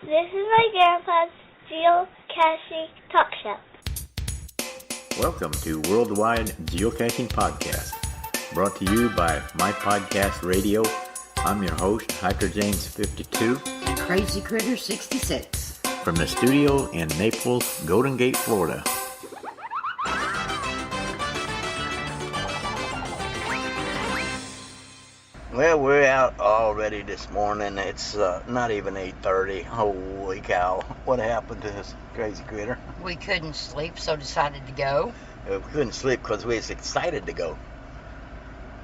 This is my grandpa's Geocaching talk show. Welcome to Worldwide Geocaching Podcast, brought to you by My Podcast Radio. I'm your host, Hikerjames52 and Crazycritter66 from the studio in Naples, Golden Gate, Florida. Well, we're out already this morning. It's not even 8:30. Holy cow. What happened to this crazy critter? We couldn't sleep, so decided to go. We couldn't sleep because we was excited to go.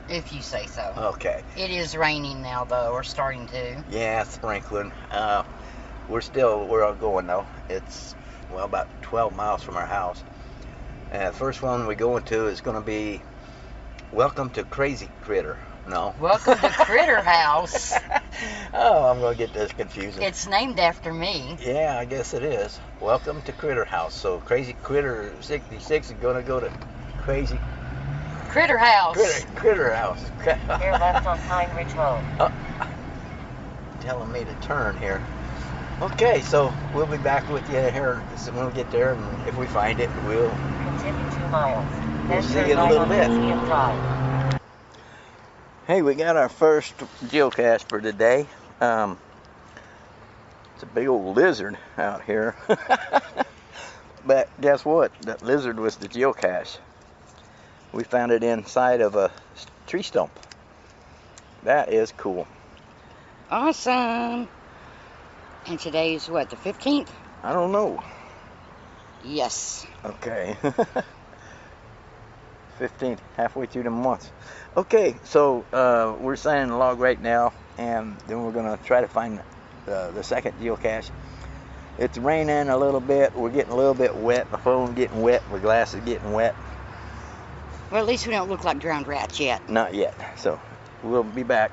If you say so. Okay. It is raining now, though, or starting to. Yeah, sprinkling. We're all going, though. It's, well, about 12 miles from our house. The first one we're going to is going to be Welcome to Crazy Critter. No. Welcome to Critter House. Oh, I'm going to get this confusing. It's named after me. Yeah, I guess it is. Welcome to Critter House. So Crazy Critter 66 is going to go to Crazy Critter House. Critter House. Here left on Pine Ridge Road. Telling me to turn here. Okay, so we'll be back with you here when we get there, and if we find it, we'll Continue 2 miles. We'll see you in a little bit. Hey, we got our first geocache for today. It's a big old lizard out here. But guess what? That lizard was the geocache. We found it inside of a tree stump. That is cool. Awesome. And today's what, the 15th? I don't know. Yes. Okay. 15th, halfway through the month. Okay, so we're signing the log right now, and then we're going to try to find the second geocache. It's raining a little bit. We're getting a little bit wet. The phone's getting wet. The glass is getting wet. Well, at least we don't look like drowned rats yet. Not yet. So we'll be back.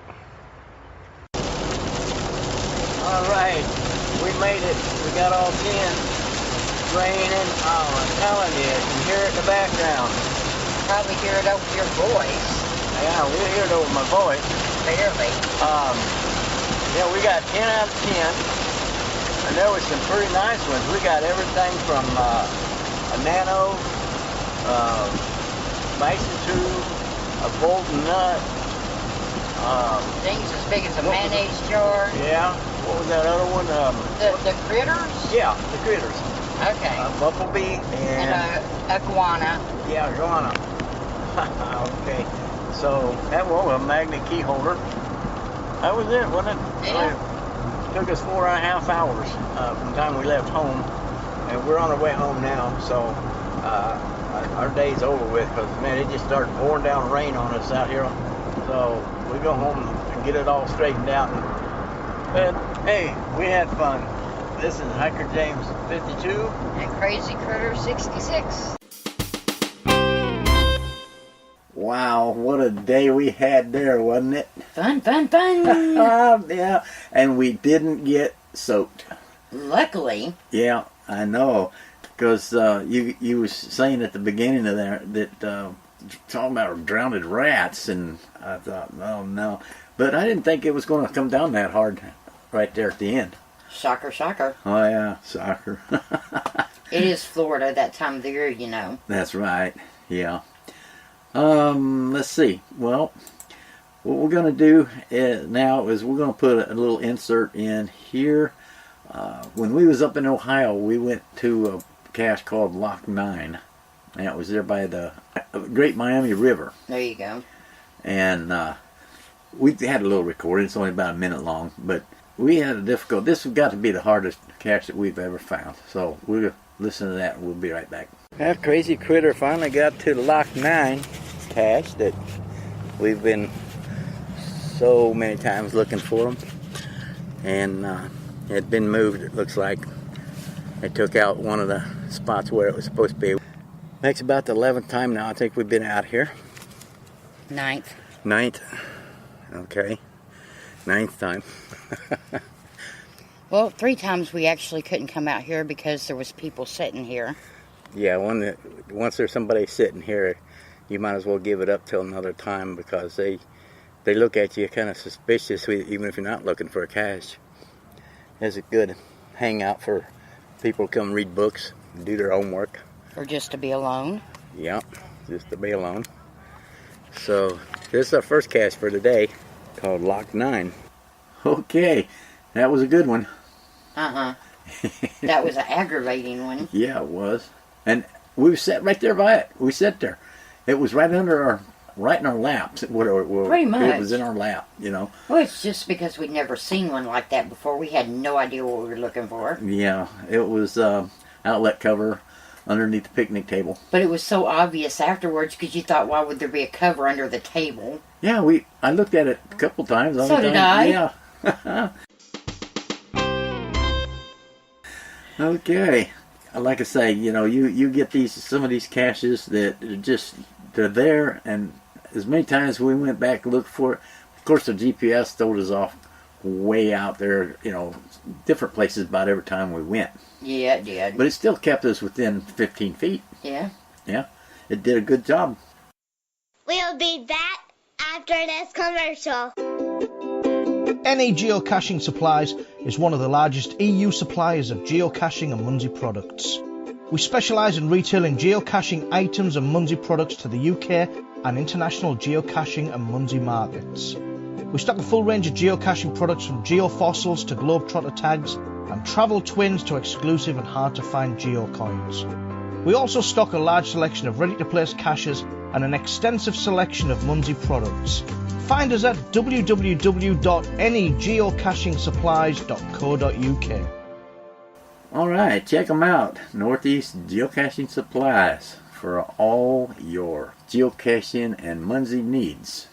All right, we made it. We got all 10. It's raining. Oh, I'm telling you, you can hear it in the background. Probably hear it over your voice. Yeah, we'll hear it over my voice. Barely. Yeah, we got 10 out of 10. And there was some pretty nice ones. We got everything from a nano, mason tube, a Bolton nut. Things as big as a mayonnaise jar. Yeah. What was that other one? The critters? Yeah, the critters. Okay. A bumblebee And a iguana. Yeah, iguana. Okay. So that was a magnet key holder. That was it, wasn't it? Yeah. It took us 4.5 hours from the time we left home, and we're on our way home now. So our day's over with, because man, it just started pouring down rain on us out here. So we go home and get it all straightened out. But hey, we had fun. This is Hikerjames52 and Crazycritter66. Wow, what a day we had there, wasn't it? Fun, fun, fun. Yeah, and we didn't get soaked. Luckily. Yeah, I know, because you was saying at the beginning of that talking about drowned rats, and I thought, oh no, but I didn't think it was going to come down that hard right there at the end. Shocker, shocker. Oh yeah, shocker. It is Florida that time of the year, you know. That's right. Yeah. Let's see. Well, what we're going to do now is we're going to put a little insert in here. When we was up in Ohio, we went to a cache called Loch 9. And it was there by the Great Miami River. There you go. And we had a little recording. It's only about a minute long, but we had a difficult. This has got to be the hardest cache that we've ever found. So we'll listen to that, and we'll be right back. That crazy critter finally got to the Loch 9 cache that we've been so many times looking for them, and it had been moved. It looks like they took out one of the spots where it was supposed to be. Makes about the 11th time now I think we've been out here. Ninth. Okay. 9th time. Well, 3 times we actually couldn't come out here because there was people sitting here. Yeah, once there's somebody sitting here, you might as well give it up till another time, because they look at you kind of suspicious, even if you're not looking for a cache. There's a good hangout for people to come read books, do their homework. Or just to be alone. Yep, just to be alone. So this is our first cache for today, called Lock 9. Okay, that was a good one. Uh-huh. That was an aggravating one. Yeah, it was. And we sat right there by it. We sat there. It was right in our laps. Pretty much. It was in our lap, you know. Well, it's just because we'd never seen one like that before. We had no idea what we were looking for. Yeah, it was outlet cover underneath the picnic table. But it was so obvious afterwards because you thought, why would there be a cover under the table? Yeah, I looked at it a couple times. So did I. Yeah. Okay. Like I say, you know, you get some of these caches that are just, they're there, and as many times we went back and looked for it, of course the GPS told us off way out there, you know, different places about every time we went. Yeah, it did. But it still kept us within 15 feet. Yeah. Yeah. It did a good job. We'll be back after this commercial. NE Geocaching Supplies is one of the largest EU suppliers of geocaching and Munsey products. We specialise in retailing geocaching items and Munsey products to the UK and international geocaching and Munsey markets. We stock a full range of geocaching products from geofossils to globetrotter tags and travel twins to exclusive and hard to find geocoins. We also stock a large selection of ready to place caches and an extensive selection of Munsey products. Find us at www.negeocachingsupplies.co.uk. Alright, check them out. Northeast Geocaching Supplies for all your geocaching and Munsey needs.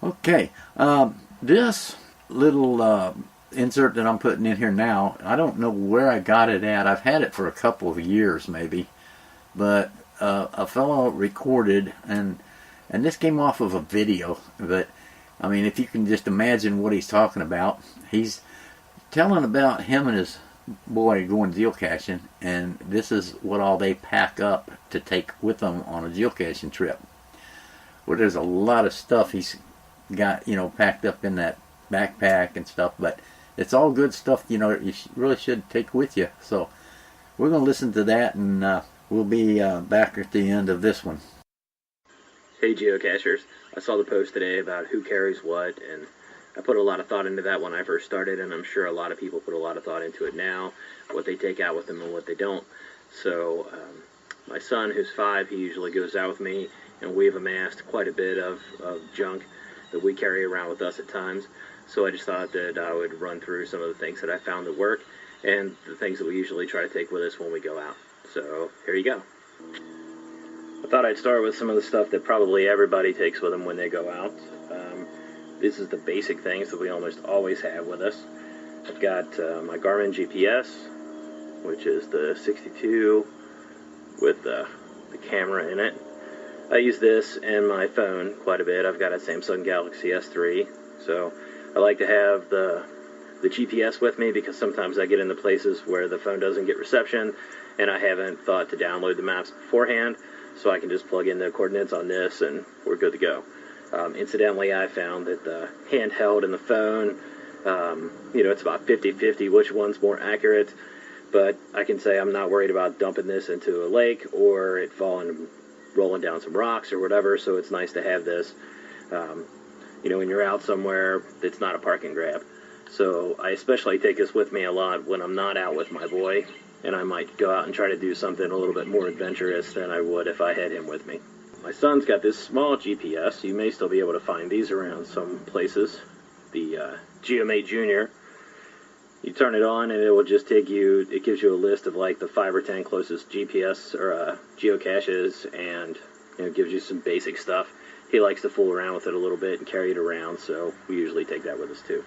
Okay, this little insert that I'm putting in here now, I don't know where I got it at. I've had it for a couple of years maybe, but a fellow recorded, and this came off of a video, but I mean, if you can just imagine what he's talking about, he's telling about him and his boy going geocaching, and this is what all they pack up to take with them on a geocaching trip. Well, there's a lot of stuff he's got, you know, packed up in that backpack and stuff, but it's all good stuff, you know, you really should take with you. So we're going to listen to that, and we'll be back at the end of this one. Hey geocachers, I saw the post today about who carries what, and I put a lot of thought into that when I first started, and I'm sure a lot of people put a lot of thought into it now, what they take out with them and what they don't. So my son, who's 5, he usually goes out with me, and we've amassed quite a bit of junk that we carry around with us at times. So I just thought that I would run through some of the things that I found that work and the things that we usually try to take with us when we go out. So here you go. I thought I'd start with some of the stuff that probably everybody takes with them when they go out. This is the basic things that we almost always have with us. I've got my Garmin GPS, which is the 62 with the camera in it. I use this and my phone quite a bit. I've got a Samsung Galaxy S3, so I like to have the GPS with me because sometimes I get into places where the phone doesn't get reception and I haven't thought to download the maps beforehand, so I can just plug in the coordinates on this and we're good to go. Incidentally, I found that the handheld and the phone, you know, it's about 50-50 which one's more accurate, but I can say I'm not worried about dumping this into a lake or it rolling down some rocks or whatever, so it's nice to have this, you know, when you're out somewhere that's not a park and grab. So I especially take this with me a lot when I'm not out with my boy, and I might go out and try to do something a little bit more adventurous than I would if I had him with me. My son's got this small GPS. You may still be able to find these around some places. The GeoMate Junior. You turn it on and it will just take you, it gives you a list of like the 5 or 10 closest GPS or geocaches, and you know, gives you some basic stuff. He likes to fool around with it a little bit and carry it around, so we usually take that with us too.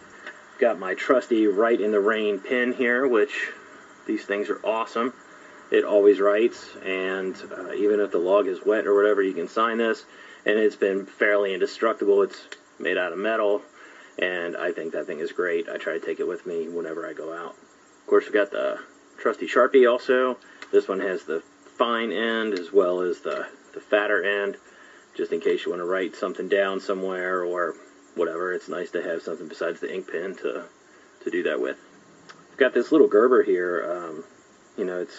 Got my trusty Write in the Rain pin here, which these things are awesome. It always writes, and even if the log is wet or whatever, you can sign this, and it's been fairly indestructible. It's made out of metal, and I think that thing is great. I try to take it with me whenever I go out. Of course, we've got the trusty Sharpie also. This one has the fine end as well as the fatter end, just in case you want to write something down somewhere or whatever. It's nice to have something besides the ink pen to do that with. got this little Gerber here. You know, it's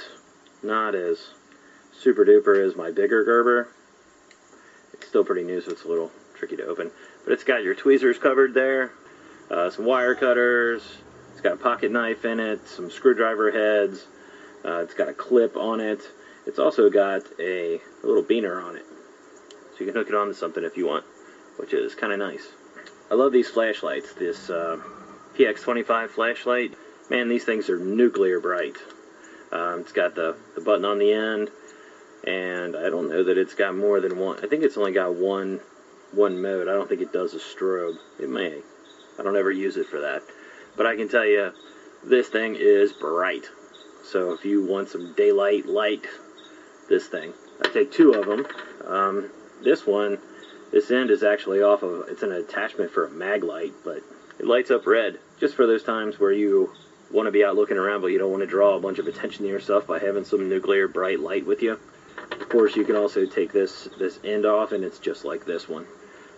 not as super duper as my bigger Gerber. It's still pretty new, so it's a little tricky to open. But it's got your tweezers covered there, some wire cutters, it's got a pocket knife in it, some screwdriver heads, it's got a clip on it. It's also got a little beaner on it, so you can hook it onto something if you want, which is kind of nice. I love these flashlights. This PX25 flashlight, man, these things are nuclear bright. It's got the button on the end, and I don't know that it's got more than one. I think it's only got one mode. I don't think it does a strobe. It may. I don't ever use it for that. But I can tell you, this thing is bright. So if you want some daylight light, this thing. I take two of them. This one, this end is actually off of, it's an attachment for a mag light, but it lights up red. Just for those times where you want to be out looking around, but you don't want to draw a bunch of attention to yourself by having some nuclear bright light with you. Of course, you can also take this end off, and it's just like this one.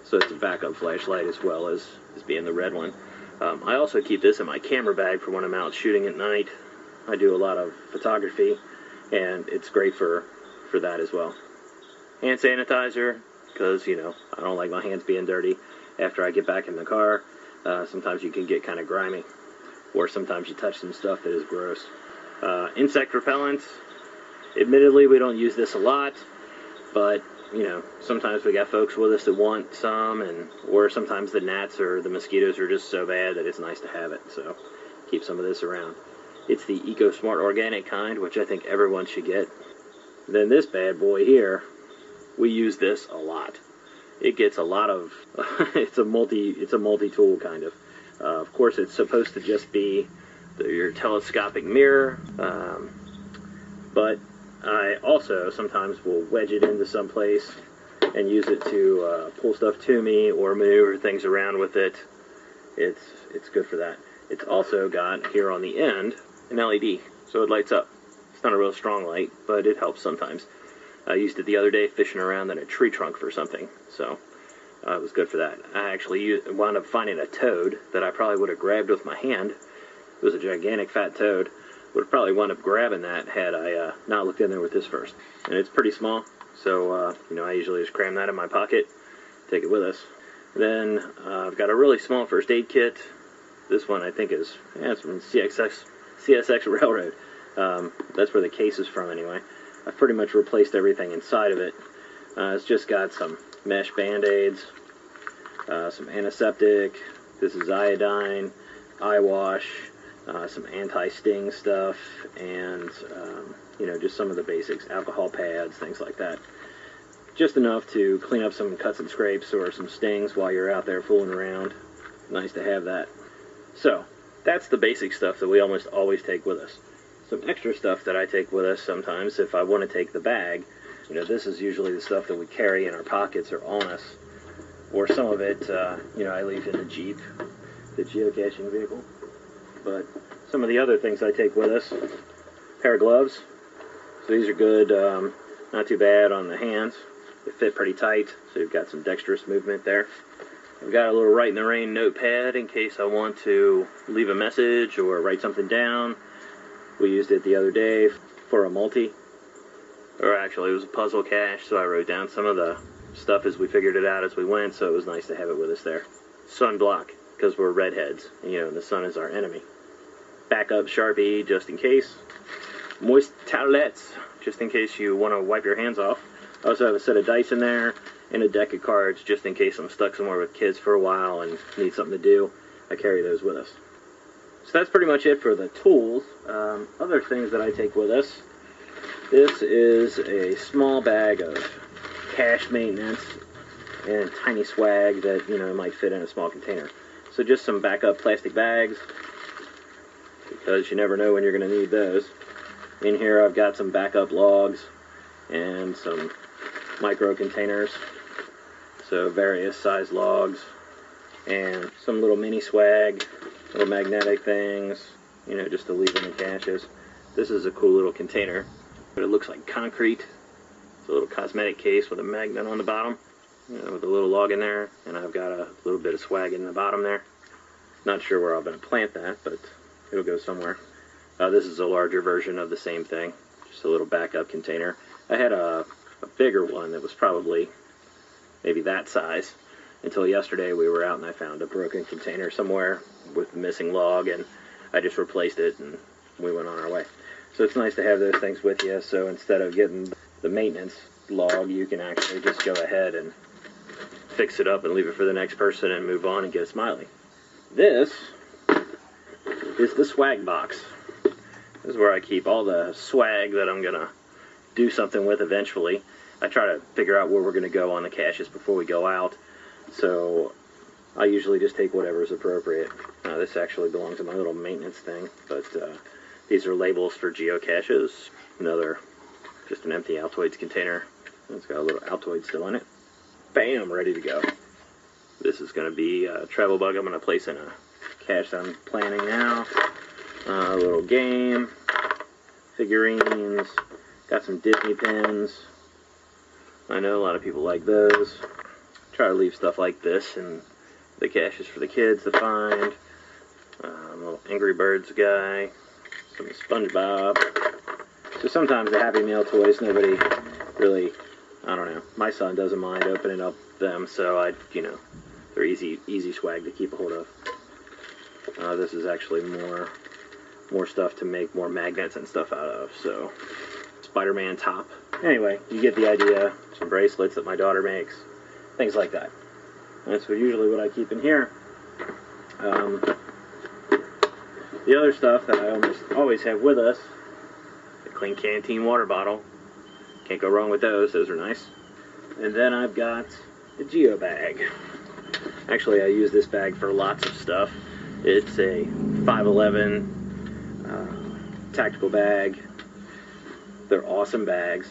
So it's a backup flashlight as well as being the red one. I also keep this in my camera bag for when I'm out shooting at night. I do a lot of photography, and it's great for that as well. Hand sanitizer, because, you know, I don't like my hands being dirty after I get back in the car. Sometimes you can get kind of grimy, or sometimes you touch some stuff that is gross. Insect repellents. Admittedly, we don't use this a lot, but, you know, sometimes we got folks with us that want some, or sometimes the gnats or the mosquitoes are just so bad that it's nice to have it, so keep some of this around. It's the EcoSmart organic kind, which I think everyone should get. Then this bad boy here, we use this a lot. It gets a lot of, it's a multi-tool kind of. Of course, it's supposed to just be your telescopic mirror, but I also sometimes will wedge it into some place and use it to pull stuff to me or maneuver things around with it. It's good for that. It's also got here on the end an LED, so it lights up. It's not a real strong light, but it helps sometimes. I used it the other day fishing around in a tree trunk for something, so it was good for that. I actually wound up finding a toad that I probably would have grabbed with my hand. It was a gigantic fat toad. Would have probably wound up grabbing that had I not looked in there with this first. And it's pretty small, so you know, I usually just cram that in my pocket, take it with us. Then I've got a really small first aid kit. This one I think is, yeah, it's from CSX Railroad. That's where the case is from anyway. I've pretty much replaced everything inside of it. It's just got some mesh band-aids, some antiseptic, this is iodine, eye wash, some anti-sting stuff, and you know, just some of the basics, alcohol pads, things like that. Just enough to clean up some cuts and scrapes or some stings while you're out there fooling around. Nice to have that. So, that's the basic stuff that we almost always take with us. Some extra stuff that I take with us sometimes if I want to take the bag. You know, this is usually the stuff that we carry in our pockets or on us. Or some of it, you know, I leave in the Jeep, the geocaching vehicle. But some of the other things I take with us, pair of gloves. So these are good, not too bad on the hands. They fit pretty tight, so you've got some dexterous movement there. I've got a little Write in the Rain notepad in case I want to leave a message or write something down. We used it the other day for a multi. Or actually, it was a puzzle cache, so I wrote down some of the stuff as we figured it out as we went, so it was nice to have it with us there. Sunblock, because we're redheads, and, you know, the sun is our enemy. Backup Sharpie, just in case. Moist towelettes, just in case you want to wipe your hands off. I also have a set of dice in there, and a deck of cards, just in case I'm stuck somewhere with kids for a while and need something to do. I carry those with us. So that's pretty much it for the tools. Other things that I take with us. This is a small bag of cache maintenance and tiny swag that, you know, might fit in a small container. So just some backup plastic bags, because you never know when you're going to need those. In here I've got some backup logs and some micro containers, so various size logs, and some little mini swag, little magnetic things, you know, just to leave in the caches. This is a cool little container, but it looks like concrete. It's a little cosmetic case with a magnet on the bottom, you know, with a little log in there, and I've got a little bit of swag in the bottom there. Not sure where I'm going to plant that, but it'll go somewhere. This is a larger version of the same thing, just a little backup container. I had a bigger one that was probably maybe that size until yesterday. We were out and I found a broken container somewhere with a missing log, and I just replaced it and we went on our way. So it's nice to have those things with you, so instead of getting the maintenance log, you can actually just go ahead and fix it up and leave it for the next person and move on and get a smiley. This is the swag box. This is where I keep all the swag that I'm gonna do something with eventually. I try to figure out where we're gonna go on the caches before we go out, so I usually just take whatever is appropriate. This actually belongs to my little maintenance thing, but these are labels for geocaches. Another, just an empty Altoids container. It's got a little Altoid still in it. Bam, ready to go. This is gonna be a travel bug I'm gonna place in a cache I'm planning now. A little game, figurines, got some Disney pins. I know a lot of people like those. Try to leave stuff like this in the caches for the kids to find. A little Angry Birds guy, some SpongeBob. So sometimes the Happy Meal toys, nobody really, I don't know. My son doesn't mind opening up them, so they're easy swag to keep a hold of. This is actually more stuff to make more magnets and stuff out of, so Spider-Man top. Anyway, you get the idea. Some bracelets that my daughter makes, things like that. That's usually what I keep in here. The other stuff that I almost always have with us, the clean canteen water bottle. Can't go wrong with those. Those are nice. And then I've got the Geo bag. Actually, I use this bag for lots of stuff. It's a 511 tactical bag. They're awesome bags.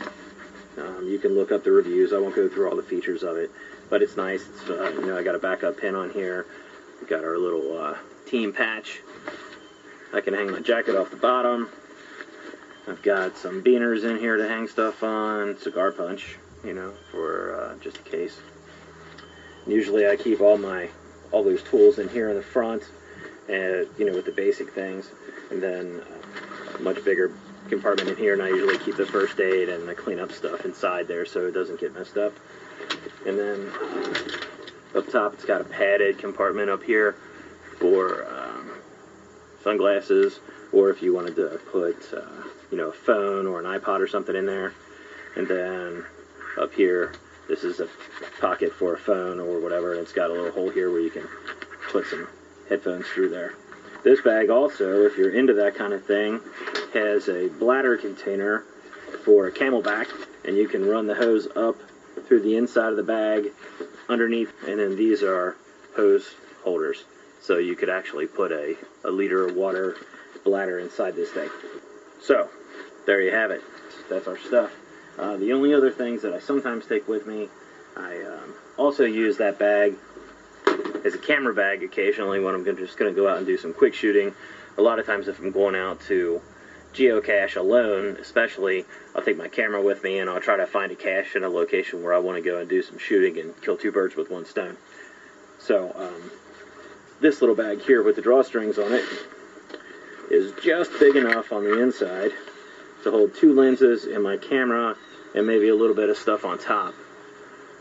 You can look up the reviews. I won't go through all the features of it, but it's nice. It's, I got a backup pin on here. We've got our little team patch. I can hang my jacket off the bottom. I've got some beaners in here to hang stuff on. Cigar punch, for just in case. Usually I keep all those tools in here in the front, and with the basic things, and then a much bigger compartment in here, and I usually keep the first aid and the cleanup stuff inside there so it doesn't get messed up. And then up top it's got a padded compartment up here for sunglasses, or if you wanted to put a phone or an iPod or something in there. And then up here, this is a pocket for a phone or whatever, and it's got a little hole here where you can put some headphones through there. This bag also, if you're into that kind of thing, has a bladder container for a Camelback, and you can run the hose up through the inside of the bag underneath, and then these are hose holders. So you could actually put a liter of water bladder inside this thing. So, there you have it. That's our stuff. The only other things that I sometimes take with me, I also use that bag as a camera bag occasionally when I'm just going to go out and do some quick shooting. A lot of times if I'm going out to geocache alone, especially, I'll take my camera with me and I'll try to find a cache in a location where I want to go and do some shooting and kill two birds with one stone. So, this little bag here with the drawstrings on it is just big enough on the inside to hold two lenses and my camera and maybe a little bit of stuff on top.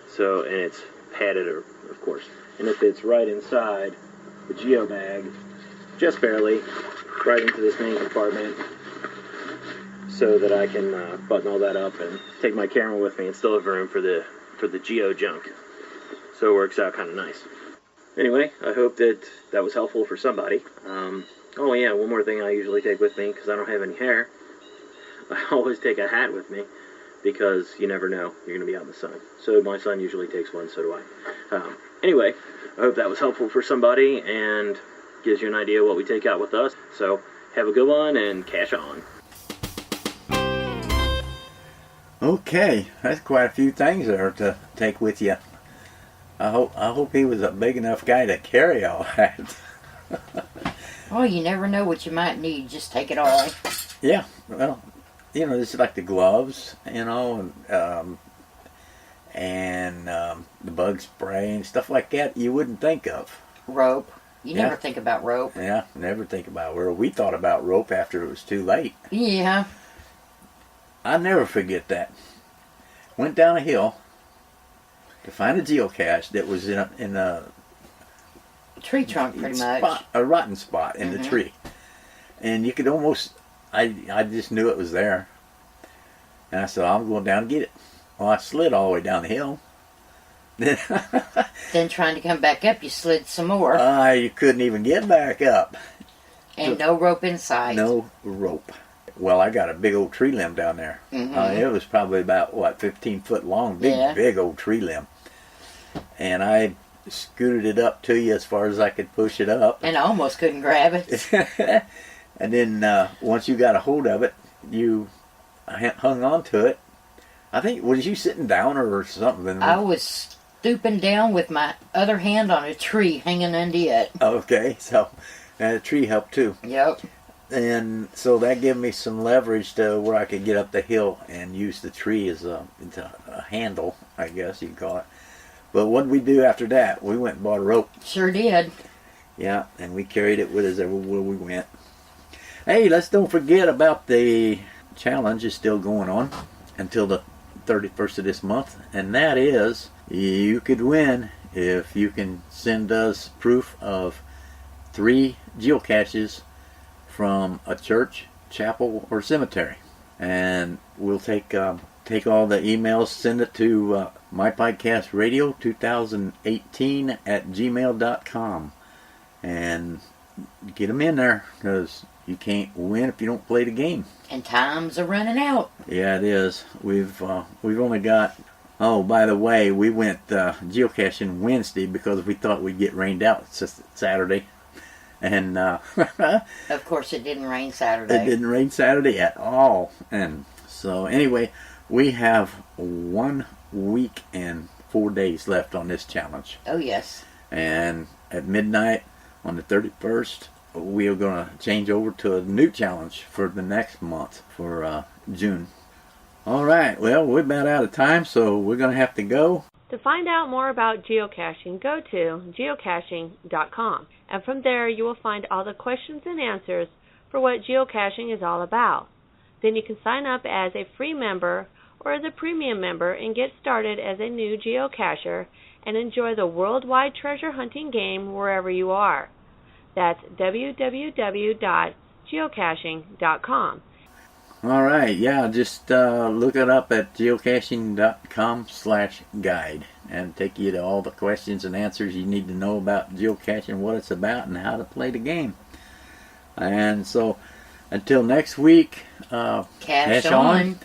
So, and it's padded, of course, and it fits right inside the Geo bag, just barely, right into this main compartment, so that I can button all that up and take my camera with me and still have room for the Geo junk. So it works out kind of nice. Anyway, I hope that was helpful for somebody. Oh yeah, one more thing I usually take with me, because I don't have any hair. I always take a hat with me, because you never know, you're going to be out in the sun. So my son usually takes one, so do I. Anyway, I hope that was helpful for somebody, and gives you an idea what we take out with us. So, have a good one, and cash on. Okay, that's quite a few things there to take with you. I hope he was a big enough guy to carry all that. Well, you never know what you might need. Just take it all. Yeah, well, this is like the gloves, and the bug spray and stuff like that you wouldn't think of. Rope. You Yeah. never think about rope. Yeah, never think about where we thought about rope after it was too late. Yeah. I'll never forget that. Went down a hill to find a geocache that was in a Tree trunk, pretty much. spot, a rotten spot in the tree, and you could almost. I just knew it was there, and I said, "I'm going down and get it." Well, I slid all the way down the hill. Then trying to come back up, you slid some more. You couldn't even get back up. And no rope in sight. No rope. Well, I got a big old tree limb down there. It was probably about, 15 foot long. Big old tree limb. And I scooted it up to you as far as I could push it up. And I almost couldn't grab it. And then once you got a hold of it, you hung on to it. I think, was you sitting down or something? I was stooping down with my other hand on a tree hanging under it. Okay, so the tree helped too. Yep. And so that gave me some leverage to where I could get up the hill and use the tree as a handle, I guess you'd call it. But what did we do after that? We went and bought a rope. Sure did. Yeah, and we carried it with us everywhere we went. Hey, let's don't forget about the challenge is still going on until the 31st of this month. And that is, you could win if you can send us proof of 3 geocaches from a church, chapel, or cemetery. And we'll take all the emails, send it to mypodcastradio2018@gmail.com, and get them in there, because you can't win if you don't play the game. And times are running out. Yeah, it is. We've only got. Oh, by the way, we went geocaching Wednesday because we thought we'd get rained out Saturday, and Of course, it didn't rain Saturday. it didn't rain Saturday at all. And so anyway, we have 1 week and 4 days left on this challenge. Oh, yes. And at midnight on the 31st, we are going to change over to a new challenge for the next month, for June. All right, well, we're about out of time, so we're going to have to go. To find out more about geocaching, go to geocaching.com, and from there you will find all the questions and answers for what geocaching is all about. Then you can sign up as a free member or as a premium member and get started as a new geocacher and enjoy the worldwide treasure hunting game wherever you are. That's www.geocaching.com. All right, yeah, just look it up at geocaching.com/guide and take you to all the questions and answers you need to know about geocaching, what it's about, and how to play the game. And so, until next week, Cash on.